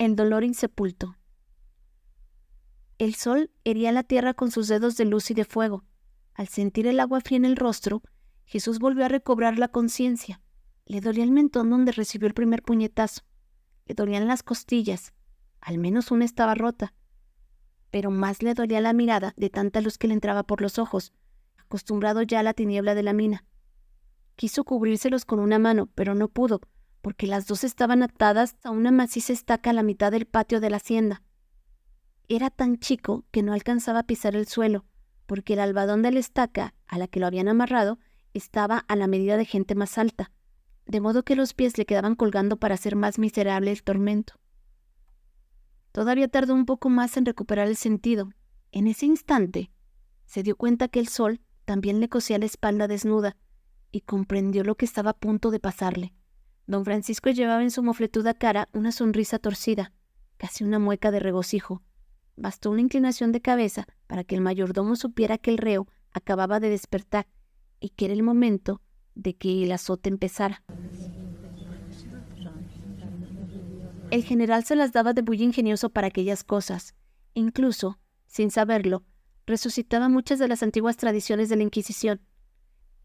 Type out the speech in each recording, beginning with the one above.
El dolor insepulto. El sol hería la tierra con sus dedos de luz y de fuego. Al sentir el agua fría en el rostro, Jesús volvió a recobrar la conciencia. Le dolía el mentón donde recibió el primer puñetazo. Le dolían las costillas. Al menos una estaba rota. Pero más le dolía la mirada de tanta luz que le entraba por los ojos, acostumbrado ya a la tiniebla de la mina. Quiso cubrírselos con una mano, pero no pudo, porque las dos estaban atadas a una maciza estaca a la mitad del patio de la hacienda. Era tan chico que no alcanzaba a pisar el suelo, porque el albadón de la estaca a la que lo habían amarrado estaba a la medida de gente más alta, de modo que los pies le quedaban colgando para hacer más miserable el tormento. Todavía tardó un poco más en recuperar el sentido. En ese instante se dio cuenta que el sol también le cosía la espalda desnuda y comprendió lo que estaba a punto de pasarle. Don Francisco llevaba en su mofletuda cara una sonrisa torcida, casi una mueca de regocijo. Bastó una inclinación de cabeza para que el mayordomo supiera que el reo acababa de despertar y que era el momento de que el azote empezara. El general se las daba de muy ingenioso para aquellas cosas. Incluso, sin saberlo, resucitaba muchas de las antiguas tradiciones de la Inquisición.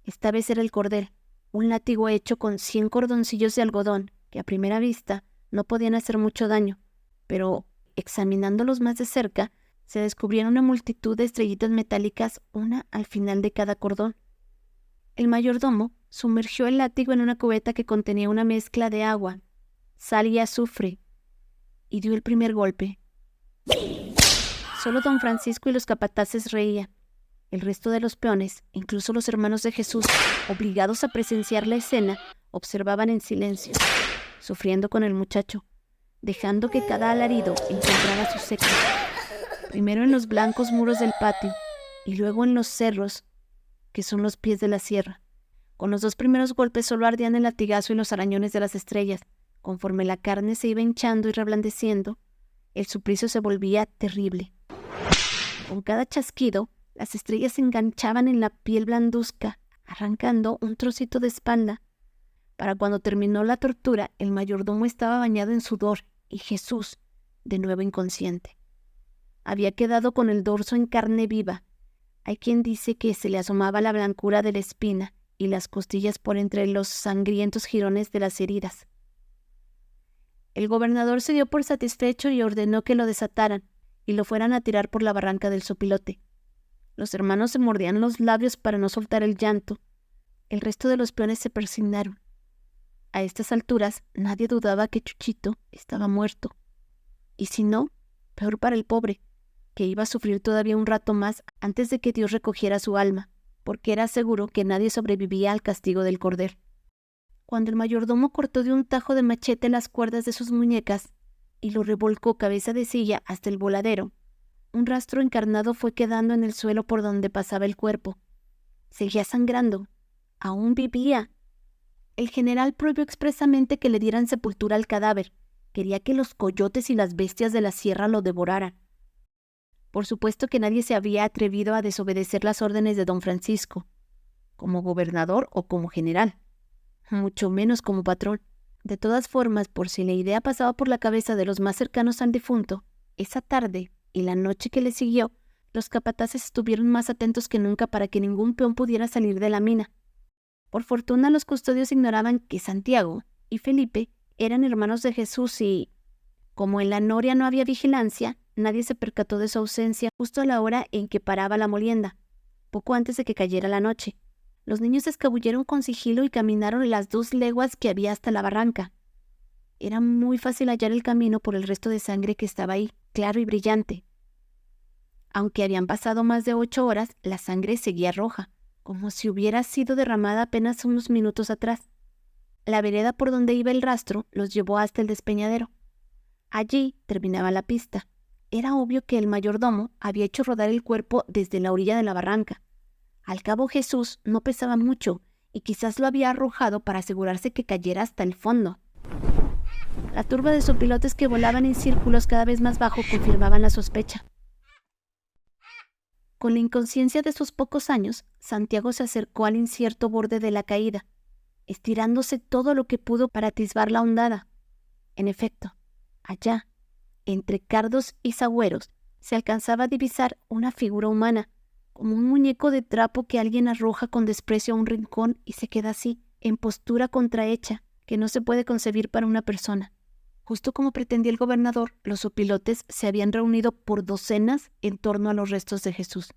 Esta vez era el cordel, un látigo hecho con 100 cordoncillos de algodón que a primera vista no podían hacer mucho daño, pero examinándolos más de cerca, se descubrieron una multitud de estrellitas metálicas, una al final de cada cordón. El mayordomo sumergió el látigo en una cubeta que contenía una mezcla de agua, sal y azufre, y dio el primer golpe. Solo don Francisco y los capataces reían. El resto de los peones, incluso los hermanos de Jesús, obligados a presenciar la escena, observaban en silencio, sufriendo con el muchacho, dejando que cada alarido encontrara su secreto, primero en los blancos muros del patio y luego en los cerros, que son los pies de la sierra. Con los dos primeros golpes solo ardían el latigazo y los arañones de las estrellas. Conforme la carne se iba hinchando y reblandeciendo, el suplicio se volvía terrible. Con cada chasquido, las estrellas se enganchaban en la piel blanduzca, arrancando un trocito de espalda. Para cuando terminó la tortura, el mayordomo estaba bañado en sudor y Jesús, de nuevo inconsciente. Había quedado con el dorso en carne viva. Hay quien dice que se le asomaba la blancura de la espina y las costillas por entre los sangrientos jirones de las heridas. El gobernador se dio por satisfecho y ordenó que lo desataran y lo fueran a tirar por la barranca del Sopilote. Los hermanos se mordían los labios para no soltar el llanto. El resto de los peones se persignaron. A estas alturas nadie dudaba que Chuchito estaba muerto. Y si no, peor para el pobre, que iba a sufrir todavía un rato más antes de que Dios recogiera su alma, porque era seguro que nadie sobrevivía al castigo del cordel. Cuando el mayordomo cortó de un tajo de machete las cuerdas de sus muñecas y lo revolcó cabeza de silla hasta el voladero, un rastro encarnado fue quedando en el suelo por donde pasaba el cuerpo. Seguía sangrando. Aún vivía. El general prohibió expresamente que le dieran sepultura al cadáver. Quería que los coyotes y las bestias de la sierra lo devoraran. Por supuesto que nadie se había atrevido a desobedecer las órdenes de don Francisco, como gobernador o como general, mucho menos como patrón. De todas formas, por si la idea pasaba por la cabeza de los más cercanos al difunto, esa tarde y la noche que le siguió, los capataces estuvieron más atentos que nunca para que ningún peón pudiera salir de la mina. Por fortuna, los custodios ignoraban que Santiago y Felipe eran hermanos de Jesús y, como en la noria no había vigilancia, nadie se percató de su ausencia justo a la hora en que paraba la molienda, poco antes de que cayera la noche. Los niños se escabulleron con sigilo y caminaron las 2 leguas que había hasta la barranca. Era muy fácil hallar el camino por el resto de sangre que estaba ahí, claro y brillante. Aunque habían pasado más de 8 horas, la sangre seguía roja, como si hubiera sido derramada apenas unos minutos atrás. La vereda por donde iba el rastro los llevó hasta el despeñadero. Allí terminaba la pista. Era obvio que el mayordomo había hecho rodar el cuerpo desde la orilla de la barranca. Al cabo Jesús no pesaba mucho y quizás lo había arrojado para asegurarse que cayera hasta el fondo. La turba de sopilotes que volaban en círculos cada vez más bajo confirmaban la sospecha. Con la inconsciencia de sus pocos años, Santiago se acercó al incierto borde de la caída, estirándose todo lo que pudo para atisbar la hondada. En efecto, allá, entre cardos y sagüeros, se alcanzaba a divisar una figura humana, como un muñeco de trapo que alguien arroja con desprecio a un rincón y se queda así, en postura contrahecha, que no se puede concebir para una persona. Justo como pretendía el gobernador, los opilotes se habían reunido por docenas en torno a los restos de Jesús.